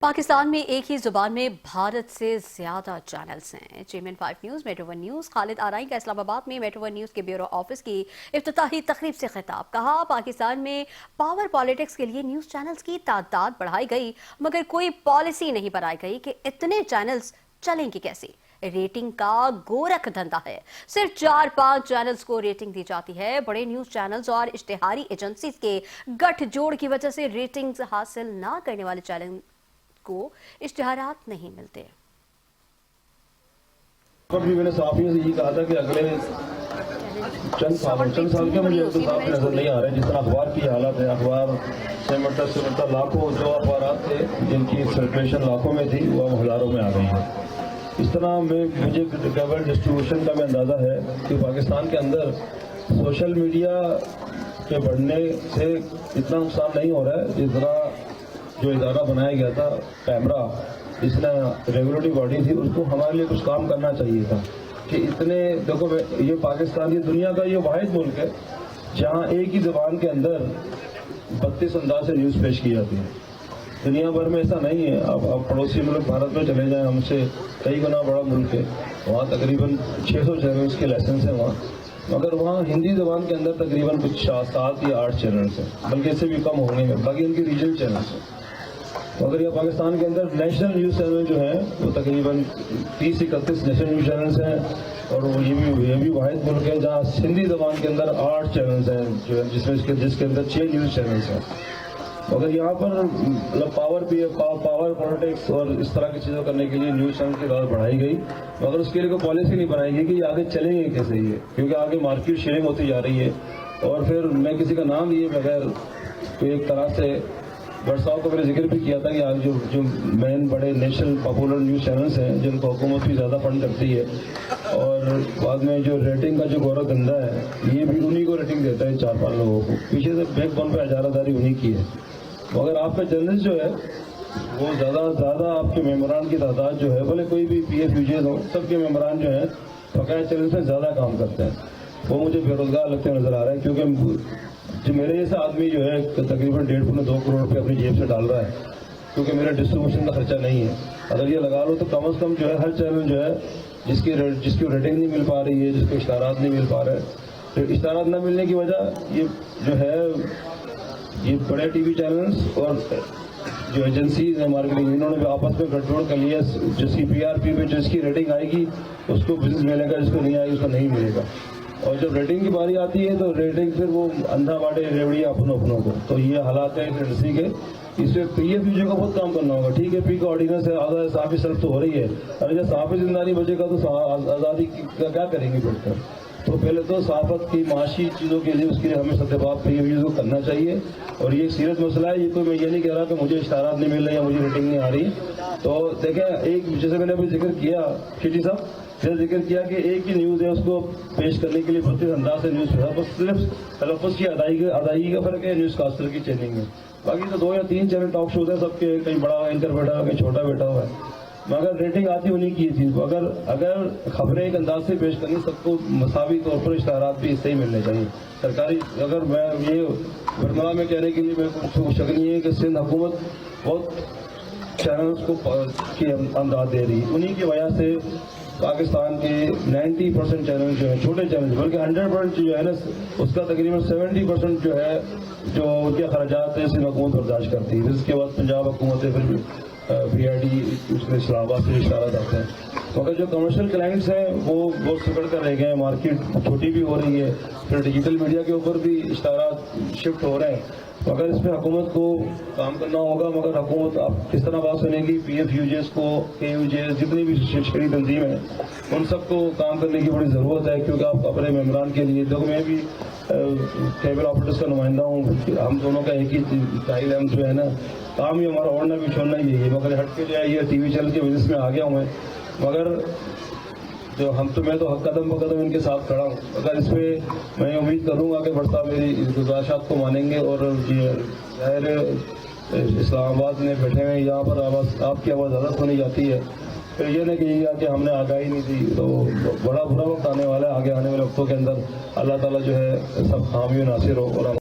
पाकिस्तान में एक ही जुबान में भारत से ज्यादा चैनल्स हैं। Chairman 5 news Metro 1 news Khalid Arai का इस्लामाबाद में मेट्रो 1 न्यूज़ के ब्यूरो ऑफिस की इफ्तिताही तकरीब से खिताब। कहा, पाकिस्तान में पावर पॉलिटिक्स के लिए न्यूज़ चैनल्स की तादाद बढ़ाई गई, मगर कोई पॉलिसी नहीं बनाई गई कि इतने चैनल्स चलेंगे कैसे। रेटिंग का गोरख धंधा है। सिर्फ 4-5 चैनल्स को रेटिंग दी जाती है। बड़े न्यूज चैनल्स और इश्तिहारी एजेंसीज के गठजोड़ की वजह से रेटिंग्स हासिल ना करने वाले चैनल को इश्तिहारात नहीं मिलते। कभी मैंने साफियों से ये कहा था कि अगले चंद साल के मुझे तो साफ नजर नहीं आ रहे। जिस तरह अखबार की हालत है, अखबार से लाखों जो अखबार थे जिनकी सर्कुलेशन लाखों में थी वो अब हजारों में आ गई है। इस तरह में मुझे केबल डिस्ट्रीब्यूशन का भी अंदाजा है कि पाकिस्तान के अंदर सोशल मीडिया के बढ़ने से इतना नुकसान नहीं हो रहा है जितना जो इदारा बनाया गया था कैमरा, जिसने रेगुलेटरी बॉडी थी, उसको हमारे लिए कुछ काम करना चाहिए था कि इतने देखो ये पाकिस्तान, ये दुनिया का ये वाहिद मुल्क है जहां एक ही जबान के अंदर 32 अंदाज से न्यूज़ पेश की जाती है। दुनिया भर में ऐसा नहीं है। अब पड़ोसी मुल्क भारत में चले जाएं, हमसे कई गुना बड़ा मुल्क है, वहाँ तकरीबन 600 चैनल्स के लाइसेंस हैं वहाँ, मगर वहाँ हिंदी जबान के अंदर तकरीबन कुछ 7 या 8 चैनल्स हैं, बल्कि इससे भी कम होंगे, बाकी इनकी रीजनल चैनल्स हैं। मगर ये पाकिस्तान के अंदर नेशनल न्यूज़ चैनल जो है वो तकरीबन 30-31 नेशनल न्यूज़ चैनल्स हैं, और वो ये भी वाहिद मुल्क है जहाँ हिंदी जबान के अंदर 8 चैनल्स हैं जो जिसमें जिसके अंदर 6 न्यूज़ चैनल्स हैं। मगर यहाँ पर मतलब पावर पॉलिटिक्स और इस तरह की चीज़ों करने के लिए न्यूज़ चैनल की तादाद बढ़ाई गई, मगर उसके लिए कोई पॉलिसी नहीं बनाई गई कि ये आगे चलेंगे कैसे, ये क्योंकि आगे मार्केट शेयरिंग होती जा रही है। और फिर मैं किसी का नाम लिए बगैर तो एक तरह से बरसाव को मैंने जिक्र भी किया था कि आज जो मेन बड़े नेशनल पॉपुलर न्यूज़ चैनल्स हैं जिनको हुकूमत भी ज़्यादा फंड करती है, और बाद में जो रेटिंग का जो गोरख धंधा है ये भी उन्हीं को रेटिंग देता है 4-5 लोगों को, पीछे से बैकबोन पे इजारादारी उन्हीं की है। मगर आपका जर्नलिस्ट जो है वो ज़्यादा आपके मेम्बरान की तादाद जो है, भले कोई भी PFUJ हो, सबके मेम्बरान जो है बकाया चैनल से ज़्यादा काम करते हैं, वो मुझे बेरोजगार लगते नज़र आ रहा है। क्योंकि जो मेरे जैसा आदमी जो है तकरीबन 1.5-2 करोड़ रुपये अपनी जेब से डाल रहा है, क्योंकि मेरा डिस्ट्रीब्यूशन का खर्चा नहीं है। अगर ये लगा लो तो कम से कम जो है हर चैनल जो है जिसकी रेटिंग नहीं मिल पा रही है, जिसको इश्तारात नहीं मिल पा रहे, तो इश्तारात न मिलने की वजह ये जो है ये बड़े TV चैनल्स और जो एजेंसीज हैं मार्केटिंग, इन्होंने भी आपस में गठजोड़ कर लिया। जिसकी PRP पे जिसकी रेटिंग आएगी उसको बिजनेस मिलेगा, जिसको नहीं आएगी उसको नहीं मिलेगा। और जब रेटिंग की बारी आती है तो रेटिंग फिर वो अंधा बांटे रेवड़िया अपनों को। तो ये हालात है इंडस्ट्री के। इसमें PFUJ को बहुत काम करना होगा। ठीक है, पी का ऑर्डिनेंस है, आज़ादी साफ़ी सल्फ तो हो रही है, अरे जब साफ़ी जिंदानी बचेगा तो आज़ादी का क्या करेंगे बैठकर। तो पहले तो सहाफत की माशी चीज़ों के लिए उसके लिए हमें सत्यापात PFUJ को करना चाहिए। और ये एक सीरियस मसला है। ये कोई मैं ये नहीं कह रहा कि मुझे इश्तारात नहीं मिल रहे या मुझे रेटिंग नहीं आ रही। तो देखें, एक जैसे मैंने अभी जिक्र किया शेट्टी साहब, जैसे जिक्र किया कि एक ही न्यूज़ है, उसको पेश करने के लिए 32 अंदाज से न्यूज़ पेश, बस सिर्फ तलफ़्फ़ुज़ की अदायगी का फ़र्क है न्यूज़ कास्टर की चैनिंग में। बाकी तो 2 या 3 चैनल टॉक शोज हैं सबके, कहीं बड़ा एंकर बैठा हुआ, कहीं छोटा बैठा हुआ है, मगर रेटिंग आती उन्हीं की थी। अगर खबरें एक अंदाज से पेश करनी, सबको मसावी तौर पर इश्तारात भी इससे ही मिलने चाहिए सरकारी। अगर मैं ये वर्मला में कहने के लिए मेरे को शक नहीं है कि सिंध हुकूमत बहुत चैनल्स को की अंदाज दे रही, उन्हीं की वजह से पाकिस्तान के 90% चैनल जो है छोटे चैनल, बल्कि 100% जो है ना उसका तकरीबन 70% जो है जो उनके खर्चात है सिंध हुकूमत बर्दाश्त करती है। इसके बाद पंजाब हुकूमत है, फिर PID उसमें इस्लामाबाद से इशारा आते हैं। मगर जो कमर्शियल क्लाइंट्स हैं वो बहुत सिकड़ कर रह गए हैं, मार्केट छोटी भी हो रही है, फिर डिजिटल मीडिया के ऊपर भी इशारा शिफ्ट हो रहे हैं। मगर इसमें हुकूमत को काम करना होगा। मगर हुकूमत आप किस तरह बात सुनेगी, PFUJs को, KUJs, जितनी भी शहरी तंजीम है उन सबको काम करने की बड़ी ज़रूरत है। क्योंकि आप अपने मेम्बरान के लिए, देखो मैं भी केबल ऑपरेटर्स का नुमाइंदा हूँ, हम दोनों का एक ही स्टाइल है, जो है ना काम ही हमारा ओढ़ना भी छोड़ना ही है। मगर हट के जो है ये TV चैनल के बिजनेस में आ गया हूँ मैं, मगर जो मैं तो कदम ब कदम इनके साथ खड़ा हूँ। अगर इस पर मैं उम्मीद करूँगा कि बरसा मेरी गुजारिशात को मानेंगे। और ये ज़ाहिर इस्लामाबाद में बैठे हैं, यहाँ पर आपकी आवाज़ ज़्यादा सुनी जाती है, फिर ये नहीं कहिएगा कि हमने आगाही नहीं दी। तो बड़ा बुरा वक्त आने वाला है, आगे आने वाले वक्तों के अंदर अल्लाह ताला जो है सब हामी नासिर हो। और